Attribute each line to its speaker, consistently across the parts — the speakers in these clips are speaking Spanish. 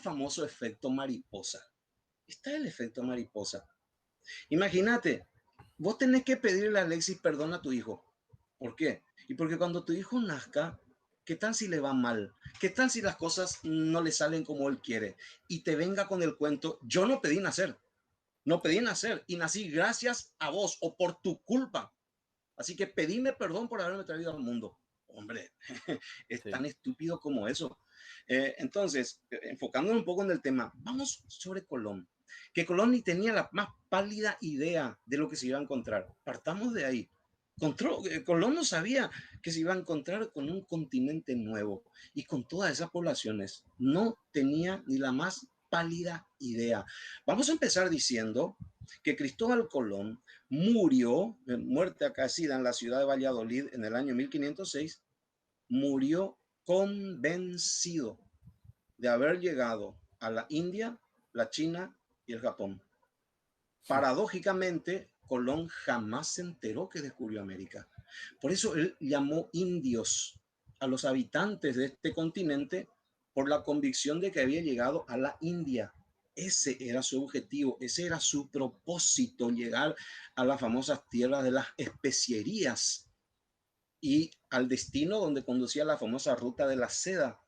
Speaker 1: famoso efecto mariposa. Está el efecto mariposa. Imagínate, vos tenés que pedirle a Alexis perdón a tu hijo. ¿Por qué? Y porque cuando tu hijo nazca, ¿qué tal si le va mal? ¿Qué tal si las cosas no le salen como él quiere? Y te venga con el cuento, yo no pedí nacer, no pedí nacer y nací gracias a vos o por tu culpa. Así que pedime perdón por haberme traído al mundo. Hombre, es
Speaker 2: Sí.
Speaker 1: tan estúpido como eso. Entonces, enfocándonos un poco en el tema, vamos sobre Colón. Que Colón ni tenía la más pálida idea de lo que se iba a encontrar. Partamos de ahí. Colón no sabía que se iba a encontrar con un continente nuevo y con todas esas poblaciones. No tenía ni la más pálida idea. Vamos a empezar diciendo que Cristóbal Colón murió, muerte acaecida en la ciudad de Valladolid en el año 1506, murió convencido de haber llegado a la India, la China y el Japón. Paradójicamente, Colón jamás se enteró que descubrió América. Por eso él llamó indios a los habitantes de este continente por la convicción de que había llegado a la India. Ese era su objetivo, ese era su propósito, llegar a las famosas tierras de las especierías y al destino donde conducía la famosa ruta de la seda.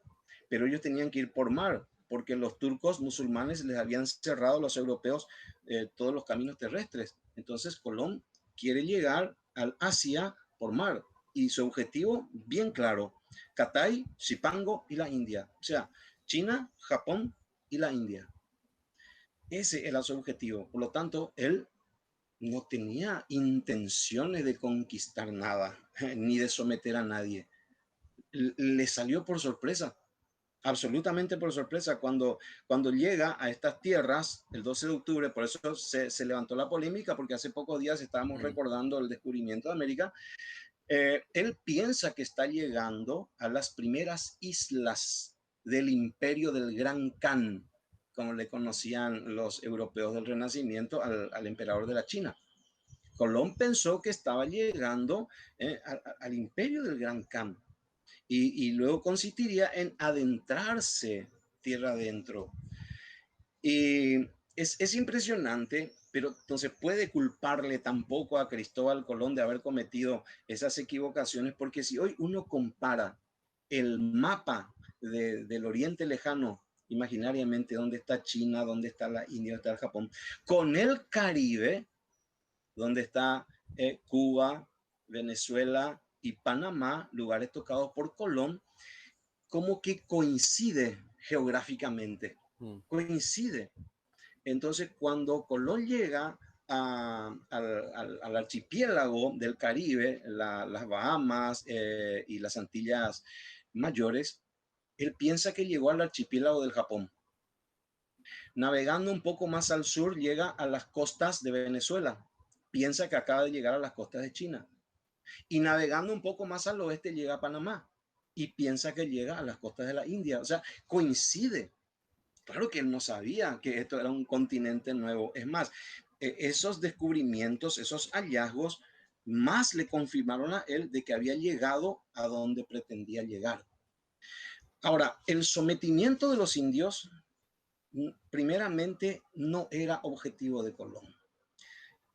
Speaker 1: Pero ellos tenían que ir por mar, porque los turcos musulmanes les habían cerrado a los europeos todos los caminos terrestres. Entonces Colón quiere llegar al Asia por mar y su objetivo bien claro, Catay, Zipango y la India. O sea, China, Japón y la India. Ese era su objetivo. Por lo tanto, él no tenía intenciones de conquistar nada, ni de someter a nadie. Le salió por sorpresa, absolutamente por sorpresa, cuando llega a estas tierras el 12 de octubre, por eso se levantó la polémica, porque hace pocos días estábamos recordando el descubrimiento de América. Él piensa que está llegando a las primeras islas del imperio del Gran Khan, como le conocían los europeos del Renacimiento al emperador de la China. Colón pensó que estaba llegando al imperio del Gran Khan y luego consistiría en adentrarse tierra adentro. Y es impresionante, pero no se puede culparle tampoco a Cristóbal Colón de haber cometido esas equivocaciones, porque si hoy uno compara el mapa del Oriente Lejano, imaginariamente dónde está China, dónde está la India, dónde está el Japón, con el Caribe, donde está Cuba, Venezuela y Panamá, lugares tocados por Colón, como que coincide geográficamente,
Speaker 2: Mm.
Speaker 1: coincide. Entonces, cuando Colón llega al archipiélago del Caribe, las Bahamas y las Antillas Mayores, él piensa que llegó al archipiélago del Japón. Navegando un poco más al sur, llega a las costas de Venezuela. Piensa que acaba de llegar a las costas de China. Y navegando un poco más al oeste, llega a Panamá. Y piensa que llega a las costas de la India. O sea, coincide. Claro que él no sabía que esto era un continente nuevo. Es más, esos descubrimientos, esos hallazgos, más le confirmaron a él de que había llegado a donde pretendía llegar. Ahora, el sometimiento de los indios, primeramente, no era objetivo de Colón.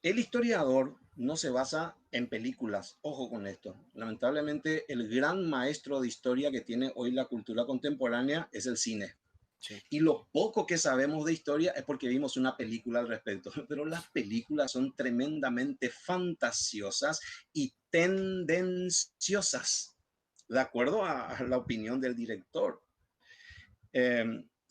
Speaker 1: El historiador no se basa en películas, ojo con esto. Lamentablemente, el gran maestro de historia que tiene hoy la cultura contemporánea es el cine.
Speaker 2: Sí.
Speaker 1: Y lo poco que sabemos de historia es porque vimos una película al respecto. Pero las películas son tremendamente fantasiosas y tendenciosas, de acuerdo a la opinión del director.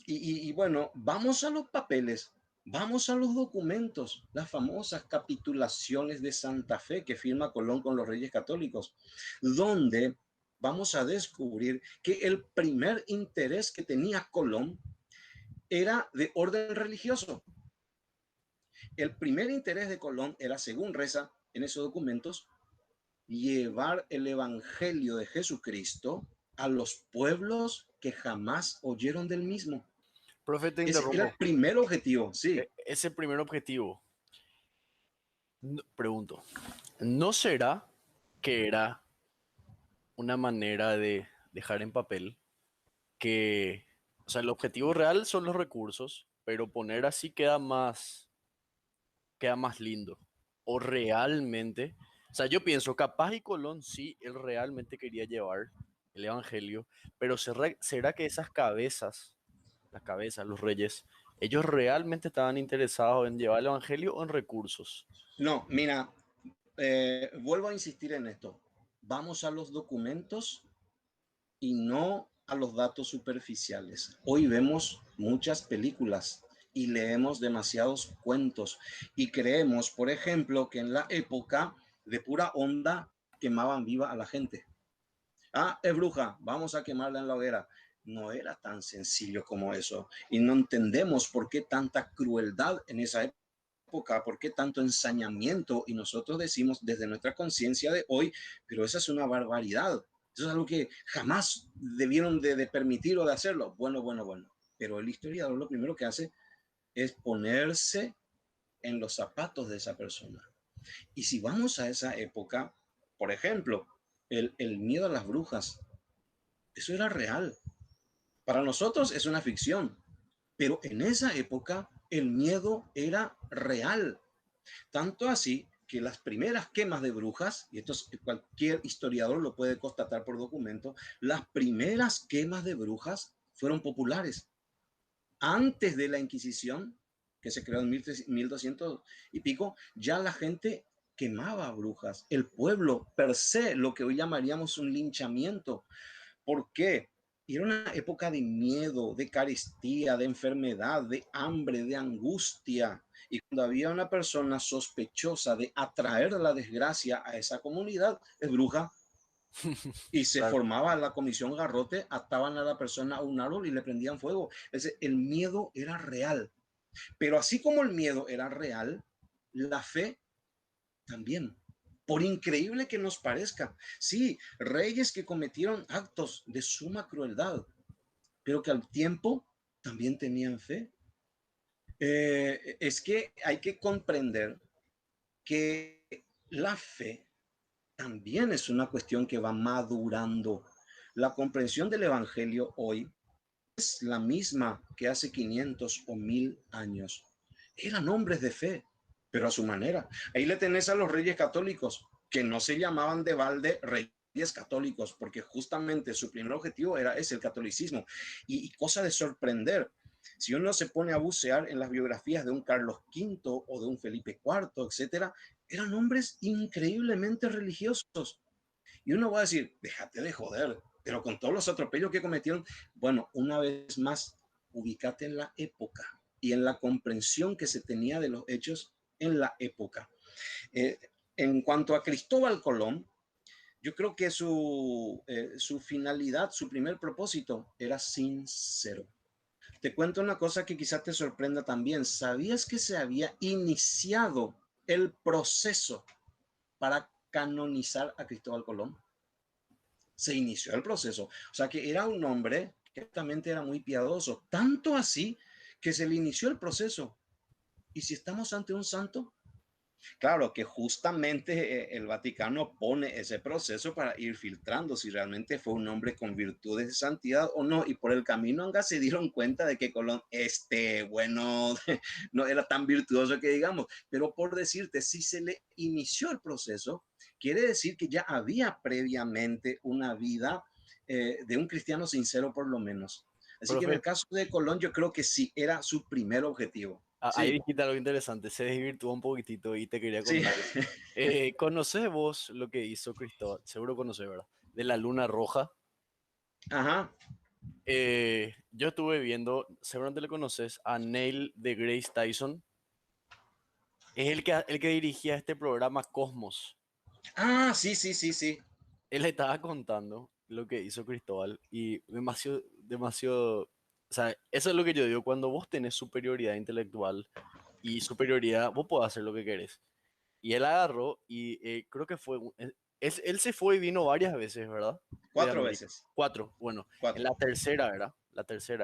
Speaker 1: Y bueno, vamos a los papeles, vamos a los documentos, las famosas capitulaciones de Santa Fe que firma Colón con los Reyes Católicos, donde vamos a descubrir que el primer interés que tenía Colón era de orden religioso. El primer interés de Colón era, según reza en esos documentos, llevar el evangelio de Jesucristo a los pueblos que jamás oyeron del mismo.
Speaker 2: Profe, te
Speaker 1: Ese era el
Speaker 2: interrumpo.
Speaker 1: primer objetivo, sí.
Speaker 2: Ese primer objetivo, pregunto, ¿no será que era una manera de dejar en papel que O sea, el objetivo real son los recursos, pero poner así queda más lindo. O realmente, o sea, yo pienso, capaz y Colón sí, él realmente quería llevar el evangelio, pero ¿será que esas cabezas, las cabezas, los reyes, ellos realmente estaban interesados en llevar el evangelio o en recursos?
Speaker 1: No, mira, vuelvo a insistir en esto. Vamos a los documentos y no a los datos superficiales. Hoy vemos muchas películas y leemos demasiados cuentos y creemos, por ejemplo, que en la época de pura onda quemaban viva a la gente. Ah, es bruja, vamos a quemarla en la hoguera. No era tan sencillo como eso. Y no entendemos por qué tanta crueldad en esa época, por qué tanto ensañamiento. Y nosotros decimos desde nuestra conciencia de hoy, pero esa es una barbaridad. Eso es algo que jamás debieron de permitir o de hacerlo. Bueno, bueno, bueno. Pero el historiador lo primero que hace es ponerse en los zapatos de esa persona. Y si vamos a esa época, por ejemplo, el miedo a las brujas, eso era real. Para nosotros es una ficción, pero en esa época el miedo era real. Tanto así que las primeras quemas de brujas, y esto es, cualquier historiador lo puede constatar por documento, las primeras quemas de brujas fueron populares. Antes de la Inquisición, que se creó en 1200 y pico, ya la gente quemaba brujas. El pueblo per se, lo que hoy llamaríamos un linchamiento. ¿Por qué? Y era una época de miedo, de carestía, de enfermedad, de hambre, de angustia. Y cuando había una persona sospechosa de atraer la desgracia a esa comunidad, es bruja. Y se
Speaker 2: Claro.
Speaker 1: formaba la comisión garrote, ataban a la persona a un árbol y le prendían fuego. Es decir, el miedo era real. Pero así como el miedo era real, la fe también. Por increíble que nos parezca. Sí, reyes que cometieron actos de suma crueldad, pero que al tiempo también tenían fe. Es que hay que comprender que la fe también es una cuestión que va madurando. La comprensión del Evangelio hoy es la misma que hace 500 o 1000 años. Eran hombres de fe, pero a su manera. Ahí le tenés a los reyes católicos, que no se llamaban de balde reyes católicos, porque justamente su primer objetivo es el catolicismo. Y cosa de sorprender, si uno se pone a bucear en las biografías de un Carlos V o de un Felipe IV, etcétera, eran hombres increíblemente religiosos. Y uno va a decir, déjate de joder, pero con todos los atropellos que cometieron, bueno, una vez más, ubícate en la época y en la comprensión que se tenía de los hechos en la época. Eh, en cuanto a Cristóbal Colón, yo creo que su finalidad, su primer propósito era sincero. Te cuento una cosa que quizás te sorprenda también. ¿Sabías que se había iniciado el proceso para canonizar a Cristóbal Colón? Se inició el proceso. O sea que era un hombre que realmente era muy piadoso, tanto así que se le inició el proceso. ¿Y si estamos ante un santo? Claro que justamente el Vaticano pone ese proceso para ir filtrando si realmente fue un hombre con virtudes de santidad o no. Y por el camino se dieron cuenta de que Colón, bueno, no era tan virtuoso que digamos. Pero por decirte, si se le inició el proceso, quiere decir que ya había previamente una vida de un cristiano sincero por lo menos. Así que en
Speaker 2: Profe,
Speaker 1: el caso de Colón, yo creo que sí era su primer objetivo.
Speaker 2: ahí
Speaker 1: Sí,
Speaker 2: dijiste algo interesante, se desvirtuó un poquitito y te quería
Speaker 1: sí.
Speaker 2: contar. ¿Conoces vos lo que hizo Cristóbal? Seguro conoces, ¿verdad? De la Luna Roja.
Speaker 1: Ajá.
Speaker 2: Yo estuve viendo, seguramente le conoces, a Neil deGrasse Tyson. Es el que dirigía este programa Cosmos.
Speaker 1: Ah, sí, sí, sí, sí.
Speaker 2: Él le estaba contando lo que hizo Cristóbal y demasiado, demasiado, o sea, eso es lo que yo digo, cuando vos tenés superioridad intelectual y superioridad, vos podés hacer lo que querés. Y él agarró y creo que él se fue y vino varias veces, ¿verdad? De
Speaker 1: Cuatro
Speaker 2: América.
Speaker 1: veces.
Speaker 2: Cuatro, bueno, en
Speaker 1: Cuatro.
Speaker 2: la tercera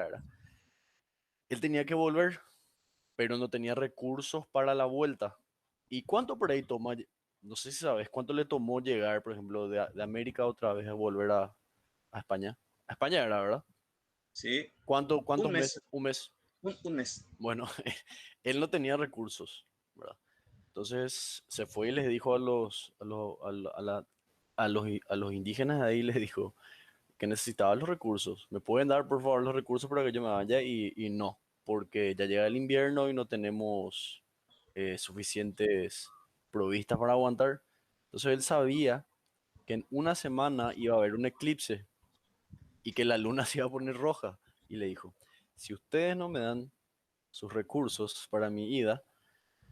Speaker 2: era. Él tenía que volver, pero no tenía recursos para la vuelta. ¿Y cuánto por ahí toma? No sé si sabes, ¿cuánto le tomó llegar, por ejemplo, de América otra vez a volver a España? A España era, ¿verdad?
Speaker 1: Sí,
Speaker 2: ¿Cuántos
Speaker 1: un
Speaker 2: meses?
Speaker 1: mes,
Speaker 2: Un mes.
Speaker 1: un mes.
Speaker 2: Bueno, él no tenía recursos, ¿verdad? Entonces se fue y les dijo a los indígenas de ahí, les dijo que necesitaban los recursos. ¿Me pueden dar, por favor, los recursos para que yo me vaya? Y no, porque ya llega el invierno y no tenemos suficientes provistas para aguantar. Entonces él sabía que en una semana iba a haber un eclipse y que la luna se iba a poner roja. Y le dijo, si ustedes no me dan sus recursos para mi ida,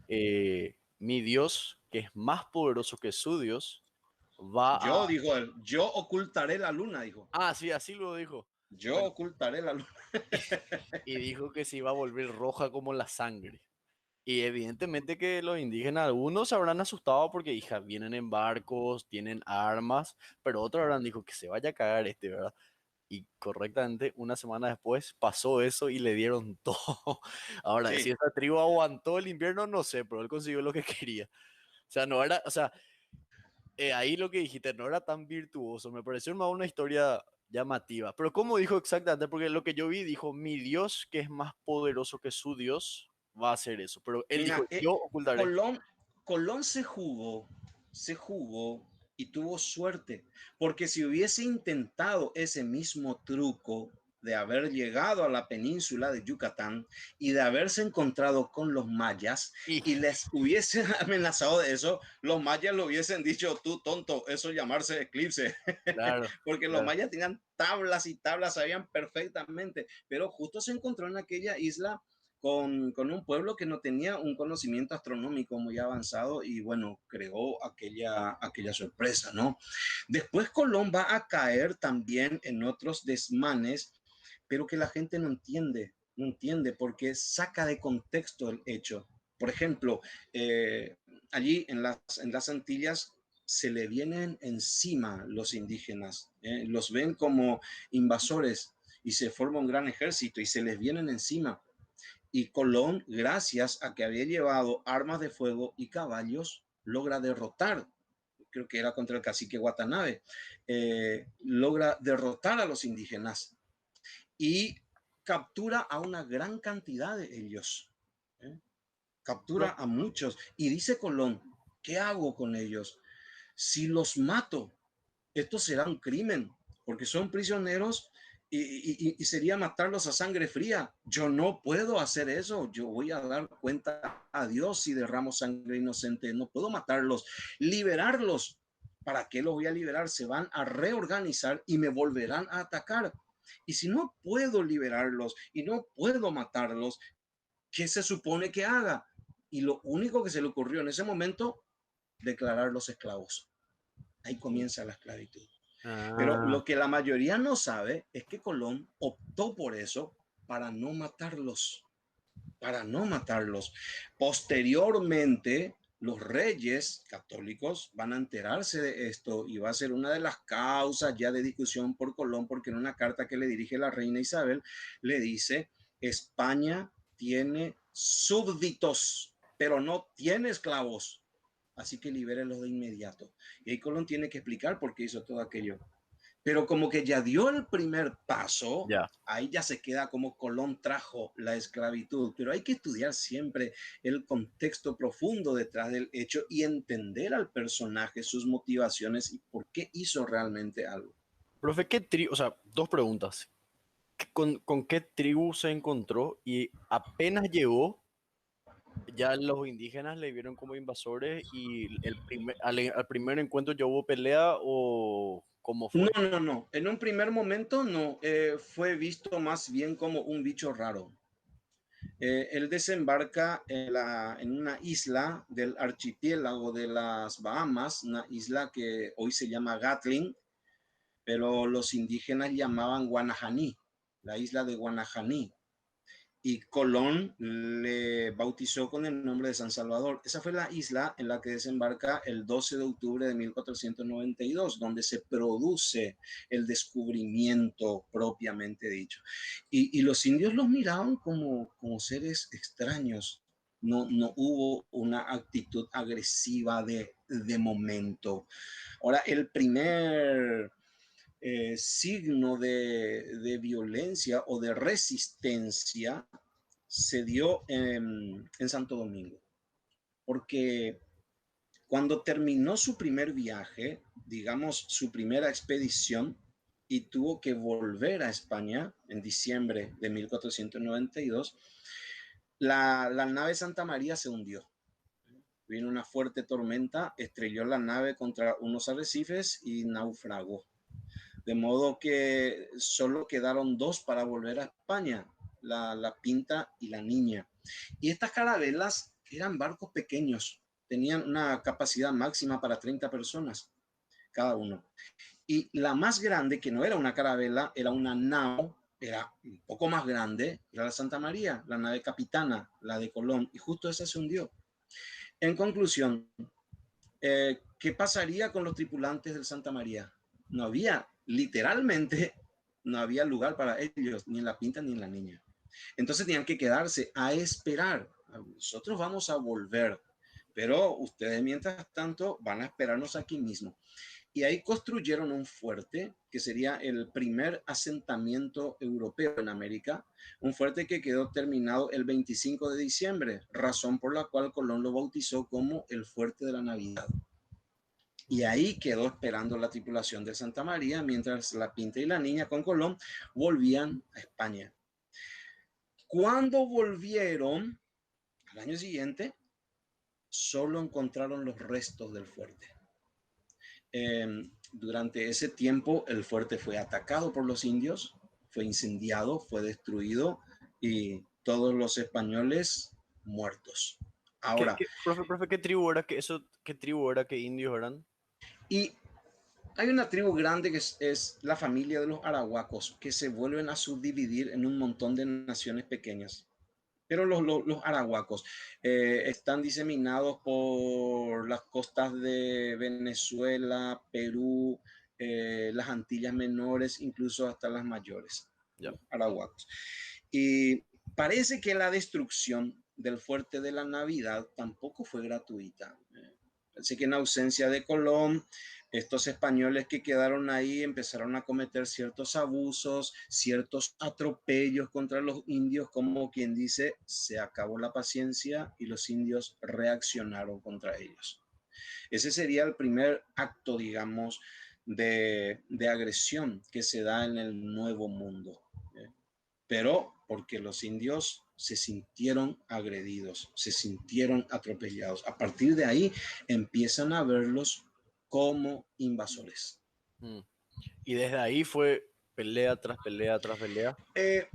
Speaker 2: mi Dios, que es más poderoso que su Dios, va
Speaker 1: Yo,
Speaker 2: a...
Speaker 1: dijo él, yo ocultaré la luna, dijo.
Speaker 2: Ah, sí, así lo dijo.
Speaker 1: Yo
Speaker 2: Bueno,
Speaker 1: ocultaré la luna.
Speaker 2: y dijo que se iba a volver roja como la sangre. Y evidentemente que los indígenas, algunos se habrán asustado porque, hija, vienen en barcos, tienen armas, pero otros habrán dicho que se vaya a cagar este, ¿verdad? Y correctamente, una semana después pasó eso y le dieron todo. Ahora, si
Speaker 1: Sí,
Speaker 2: esta tribu aguantó el invierno, no sé, pero él consiguió lo que quería. O sea, no era, o sea, ahí lo que dijiste no era tan virtuoso, me pareció más una historia llamativa. Pero ¿cómo dijo exactamente? Porque lo que yo vi dijo, mi Dios, que es más poderoso que su Dios, va a hacer eso. Pero él dijo,
Speaker 1: mira,
Speaker 2: yo ocultaré.
Speaker 1: Colón, Colón se jugó y tuvo suerte, porque si hubiese intentado ese mismo truco de haber llegado a la península de Yucatán y de haberse encontrado con los mayas
Speaker 2: Y,
Speaker 1: y les hubiesen amenazado de eso, los mayas lo hubiesen dicho, tú tonto, eso llamarse eclipse,
Speaker 2: claro,
Speaker 1: porque los
Speaker 2: claro.
Speaker 1: mayas tenían tablas y tablas, sabían perfectamente, pero justo se encontró en aquella isla con un pueblo que no tenía un conocimiento astronómico muy avanzado y bueno, creó aquella sorpresa, ¿no? Después Colón va a caer también en otros desmanes, pero que la gente no entiende porque saca de contexto el hecho. Por ejemplo, allí en las Antillas se le vienen encima los indígenas, los ven como invasores y se forma un gran ejército y se les vienen encima. Y Colón, gracias a que había llevado armas de fuego y caballos, logra derrotar, creo que era contra el cacique Watanabe, logra derrotar a los indígenas y captura a una gran cantidad de ellos. ¿eh? Captura
Speaker 2: Pero,
Speaker 1: a muchos. Y dice Colón, ¿qué hago con ellos? Si los mato, esto será un crimen, porque son prisioneros y sería matarlos a sangre fría. Yo no puedo hacer eso, yo voy a dar cuenta a Dios si derramo sangre inocente, no puedo matarlos, liberarlos. ¿Para qué los voy a liberar? Se van a reorganizar y me volverán a atacar. Y si no puedo liberarlos y no puedo matarlos, ¿qué se supone que haga? Y lo único que se le ocurrió en ese momento, declararlos esclavos. Ahí comienza la esclavitud. Pero
Speaker 2: ah,
Speaker 1: lo que la mayoría no sabe es que Colón optó por eso para no matarlos, para no matarlos. Posteriormente, los reyes católicos van a enterarse de esto y va a ser una de las causas ya de discusión por Colón, porque en una carta que le dirige la reina Isabel le dice, España tiene súbditos, pero no tiene esclavos, así que libérenlos de inmediato. Y ahí Colón tiene que explicar por qué hizo todo aquello. Pero como que ya dio el primer paso,
Speaker 2: ya.
Speaker 1: ahí ya se queda como Colón trajo la esclavitud. Pero hay que estudiar siempre el contexto profundo detrás del hecho y entender al personaje, sus motivaciones y por qué hizo realmente algo.
Speaker 2: Profe, ¿qué tribu? O sea, dos preguntas. ¿Con qué tribu se encontró? Y apenas llegó, ya los indígenas le vieron como invasores y al primer encuentro ya hubo pelea o cómo
Speaker 1: No,
Speaker 2: fue.
Speaker 1: no, no. En un primer momento no. Fue visto más bien como un bicho raro. Él desembarca en una isla del archipiélago de las Bahamas, una isla que hoy se llama Gatling, pero los indígenas llamaban Guanajaní, la isla de Guanajaní. Y Colón le bautizó con el nombre de San Salvador. Esa fue la isla en la que desembarca el 12 de octubre de 1492, donde se produce el descubrimiento propiamente dicho. Y los indios los miraban como seres extraños. No, no hubo una actitud agresiva de momento. Ahora, signo de violencia o de resistencia se dio en Santo Domingo, porque cuando terminó su primer viaje, digamos su primera expedición, y tuvo que volver a España en diciembre de 1492, la nave Santa María se hundió. Vino una fuerte tormenta, estrelló la nave contra unos arrecifes y naufragó. De modo que solo quedaron dos para volver a España, la Pinta y la Niña. Y estas carabelas eran barcos pequeños, tenían una capacidad máxima para 30 personas cada uno. Y la más grande, que no era una carabela, era una nao, era un poco más grande, era la Santa María, la nave capitana, la de Colón, y justo esa se hundió. En conclusión, ¿qué pasaría con los tripulantes del Santa María? No había, literalmente, no había lugar para ellos, ni en la Pinta ni en la Niña. Entonces tenían que quedarse a esperar. Nosotros vamos a volver, pero ustedes mientras tanto van a esperarnos aquí mismo. Y ahí construyeron un fuerte que sería el primer asentamiento europeo en América, un fuerte que quedó terminado el 25 de diciembre, razón por la cual Colón lo bautizó como el Fuerte de la Navidad. Y ahí quedó esperando la tripulación de Santa María mientras la Pinta y la Niña con Colón volvían a España. Cuando volvieron al año siguiente, solo encontraron los restos del fuerte. Durante ese tiempo el fuerte fue atacado por los indios, fue incendiado, fue destruido y todos los españoles muertos. Ahora,
Speaker 2: Profe, ¿qué tribu era? ¿Qué tribu era? ¿Qué indios eran?
Speaker 1: y hay una tribu grande que es la familia de los arahuacos, que se vuelven a subdividir en un montón de naciones pequeñas. Pero los arahuacos están diseminados por las costas de Venezuela, Perú, las Antillas menores, incluso hasta las mayores,
Speaker 2: Ya.
Speaker 1: arahuacos. Y parece que la destrucción del fuerte de la Navidad tampoco fue gratuita. Así que en ausencia de Colón, estos españoles que quedaron ahí empezaron a cometer ciertos abusos, ciertos atropellos contra los indios, como quien dice, se acabó la paciencia y los indios reaccionaron contra ellos. Ese sería el primer acto, digamos, de agresión que se da en el Nuevo Mundo. Pero porque los indios se sintieron agredidos, se sintieron atropellados. A partir de ahí empiezan a verlos como invasores.
Speaker 2: Mm. Y desde ahí fue pelea tras pelea tras pelea.
Speaker 1: Eh,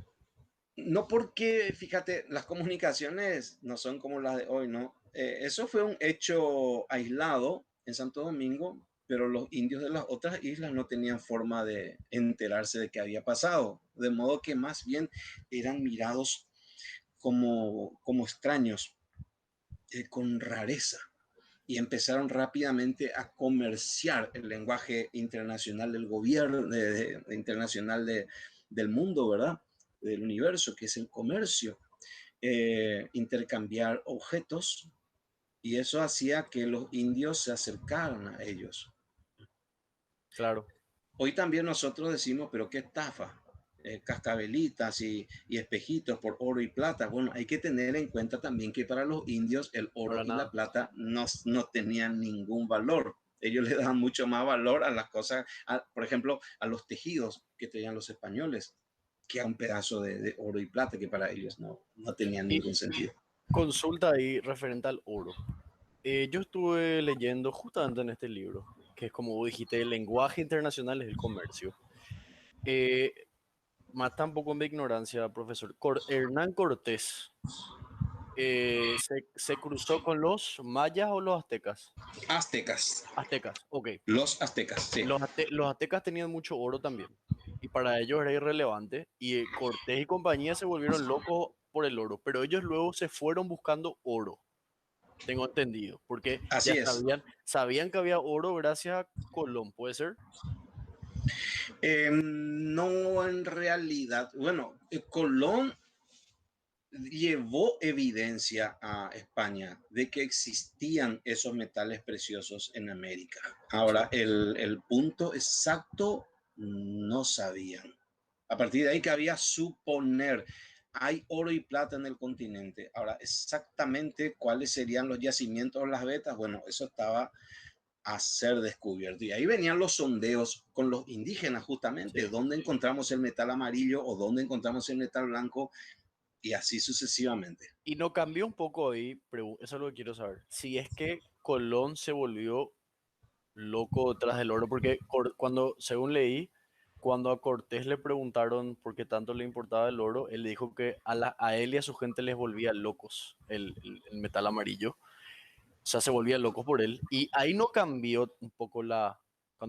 Speaker 1: no porque, fíjate, las comunicaciones no son como las de hoy, ¿no? Eso fue un hecho aislado en Santo Domingo, pero los indios de las otras islas no tenían forma de enterarse de qué había pasado, de modo que más bien eran mirados como extraños, con rareza, y empezaron rápidamente a comerciar el lenguaje internacional del gobierno, internacional del mundo, ¿verdad? Del universo, que es el comercio, intercambiar objetos, y eso hacía que los indios se acercaran a ellos.
Speaker 2: Claro.
Speaker 1: Hoy también nosotros decimos, pero qué estafa, cascabelitas y espejitos por oro y plata. Bueno, hay que tener en cuenta también que para los indios el oro
Speaker 2: Para
Speaker 1: y la
Speaker 2: nada.
Speaker 1: plata no tenían ningún valor. Ellos le daban mucho más valor a las cosas, por ejemplo, a los tejidos que tenían los españoles, que a un pedazo de oro y plata que para ellos no tenían
Speaker 2: Y
Speaker 1: ningún sentido.
Speaker 2: consulta ahí referente al oro. Yo estuve leyendo justamente en este libro, que es como vos dijiste, el lenguaje internacional es el comercio. Eh, Mata un poco de ignorancia, profesor. Hernán Cortés se cruzó con los mayas o los aztecas.
Speaker 1: Aztecas,
Speaker 2: Aztecas, ok.
Speaker 1: los aztecas, sí.
Speaker 2: Los aztecas tenían mucho oro también. Y para ellos era irrelevante. Y Cortés y compañía se volvieron locos por el oro. Pero ellos luego se fueron buscando oro. Tengo entendido. Porque ya
Speaker 1: Así es.
Speaker 2: sabían que había oro gracias a Colón, ¿puede ser?
Speaker 1: No, en realidad, bueno, Colón llevó evidencia a España de que existían esos metales preciosos en América.
Speaker 2: Sí.
Speaker 1: Ahora, el punto exacto no sabían. A partir de ahí cabía suponer, hay oro y plata en el continente. Ahora, exactamente cuáles serían los yacimientos o las vetas, bueno, eso estaba a ser descubierto. Y ahí venían los sondeos con los indígenas, justamente,
Speaker 2: Sí.
Speaker 1: dónde encontramos el metal amarillo o dónde encontramos el metal blanco, y así sucesivamente.
Speaker 2: Y no cambió un poco ahí, eso es lo que quiero saber. Si es que Colón se volvió loco tras el oro, porque cuando, según leí, cuando a Cortés le preguntaron por qué tanto le importaba el oro, él le dijo que a él y a su gente les volvía locos el metal amarillo. O sea, se volvían locos por él. Y ahí no cambió un poco cuando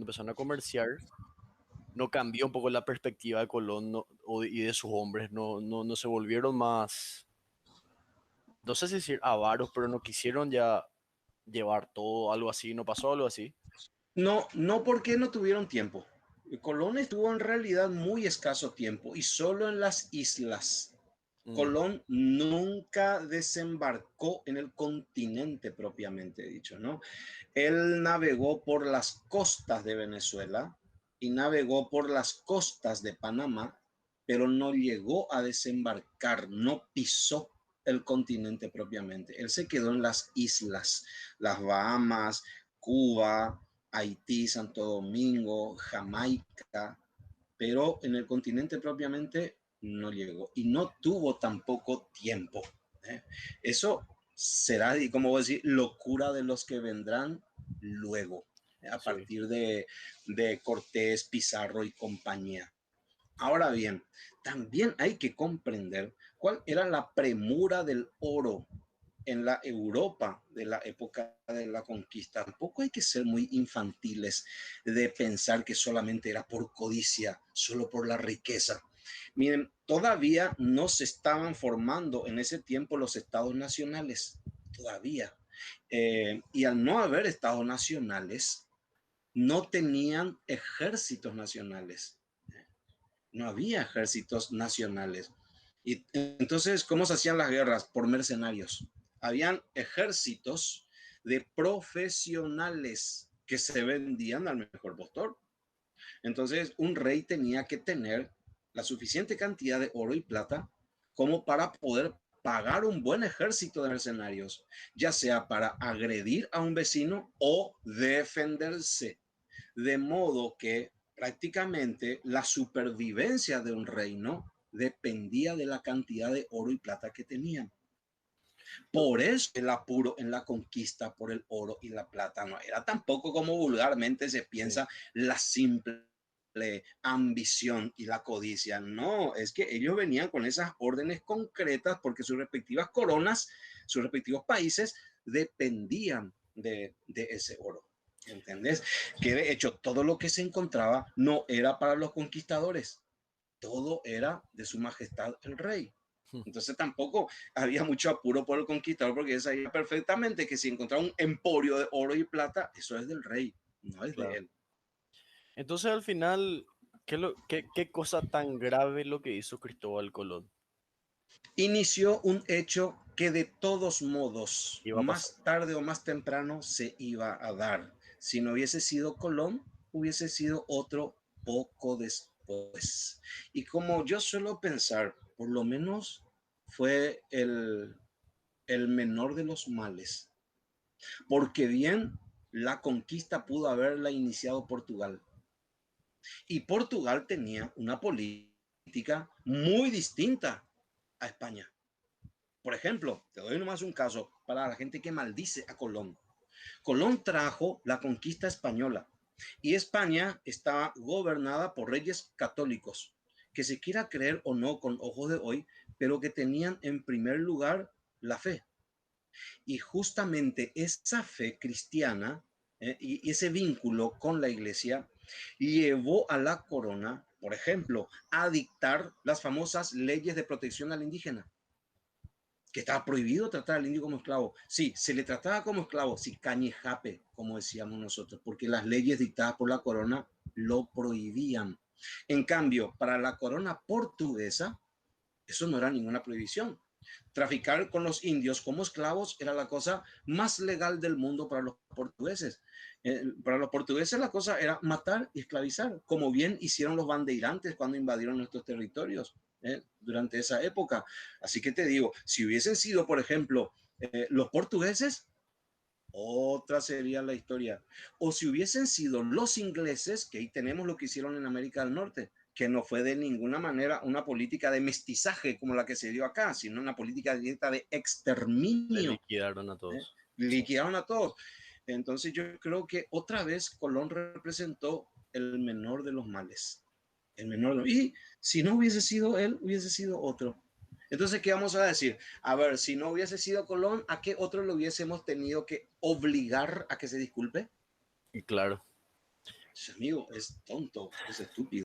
Speaker 2: empezaron a comerciar, no cambió un poco la perspectiva de Colón y de sus hombres, no se volvieron más, no sé si decir avaros, pero no quisieron ya llevar todo, algo así, no pasó algo así.
Speaker 1: No, no porque no tuvieron tiempo. Colón estuvo en realidad muy escaso tiempo y solo en las islas.
Speaker 2: Mm,
Speaker 1: Colón nunca desembarcó en el continente propiamente dicho, ¿no? Él navegó por las costas de Venezuela y navegó por las costas de Panamá, pero no llegó a desembarcar, no pisó el continente propiamente. Él se quedó en las islas, las Bahamas, Cuba, Haití, Santo Domingo, Jamaica, pero en el continente propiamente no llegó y no tuvo tampoco tiempo. ¿eh? Eso será, como voy a decir, locura de los que vendrán luego, a
Speaker 2: sí.
Speaker 1: partir de Cortés, Pizarro y compañía. Ahora bien, también hay que comprender cuál era la premura del oro en la Europa de la época de la conquista. Tampoco hay que ser muy infantiles de pensar que solamente era por codicia, solo por la riqueza. Miren, todavía no se estaban formando en ese tiempo los estados nacionales, todavía. Y al no haber estados nacionales, no tenían ejércitos nacionales, no había ejércitos nacionales. Y entonces, ¿cómo se hacían las guerras? Por mercenarios. Habían ejércitos de profesionales que se vendían al mejor postor. Entonces, un rey tenía que tener la suficiente cantidad de oro y plata como para poder pagar un buen ejército de mercenarios, ya sea para agredir a un vecino o defenderse. De modo que prácticamente la supervivencia de un reino dependía de la cantidad de oro y plata que tenían.
Speaker 2: No,
Speaker 1: Por eso el apuro en la conquista por el oro y la plata no era tampoco como vulgarmente se
Speaker 2: sí.
Speaker 1: piensa la simple ambición y la codicia. No, es que ellos venían con esas órdenes concretas porque sus respectivas coronas, sus respectivos países dependían de ese oro. ¿Entendés? Que de hecho todo lo que se encontraba no era para los conquistadores, todo era de su majestad el rey. Entonces tampoco había mucho apuro por el conquistador porque él sabía perfectamente que si encontraba un emporio de oro y plata, eso es del rey, no es de
Speaker 2: Claro.
Speaker 1: él.
Speaker 2: Entonces al final, ¿qué cosa tan grave lo que hizo Cristóbal Colón?
Speaker 1: Inició un hecho que de todos modos,
Speaker 2: Iba a pasar.
Speaker 1: más tarde o más temprano, se iba a dar. Si no hubiese sido Colón, hubiese sido otro poco después. Y como yo suelo pensar, por lo menos fue el menor de los males. Porque bien, la conquista pudo haberla iniciado Portugal. Y Portugal tenía una política muy distinta a España. Por ejemplo, te doy nomás un caso para la gente que maldice a Colón. Colón trajo la conquista española y España estaba gobernada por reyes católicos, que se quiera creer o no con ojos de hoy, pero que tenían en primer lugar la fe. Y justamente esa fe cristiana y ese vínculo con la iglesia llevó a la corona, por ejemplo, a dictar las famosas leyes de protección al indígena, que estaba prohibido tratar al indio como esclavo. Sí, se le trataba como esclavo, sí, cañejape, como decíamos nosotros, porque las leyes dictadas por la corona lo prohibían. En cambio, para la corona portuguesa, eso no era ninguna prohibición. Traficar con los indios como esclavos era la cosa más legal del mundo para los portugueses. Para los portugueses la cosa era matar y esclavizar, como bien hicieron los bandeirantes cuando invadieron nuestros territorios durante esa época. Así que te digo, si hubiesen sido, por ejemplo, los portugueses, otra sería la historia. O si hubiesen sido los ingleses, que ahí tenemos lo que hicieron en América del Norte, que no fue de ninguna manera una política de mestizaje como la que se dio acá, sino una política directa de
Speaker 2: Le
Speaker 1: exterminio.
Speaker 2: liquidaron a
Speaker 1: ¿eh?
Speaker 2: todos. Sí.
Speaker 1: Liquidaron a todos. Entonces yo creo que otra vez Colón representó el menor de los males. El menor. Y si no hubiese sido él, hubiese sido otro. Entonces, ¿qué vamos a decir? A ver, si no hubiese sido Colón, ¿a qué otro lo hubiésemos tenido que obligar a que se disculpe?
Speaker 2: Y claro.
Speaker 1: Amigo, es tonto, es estúpido.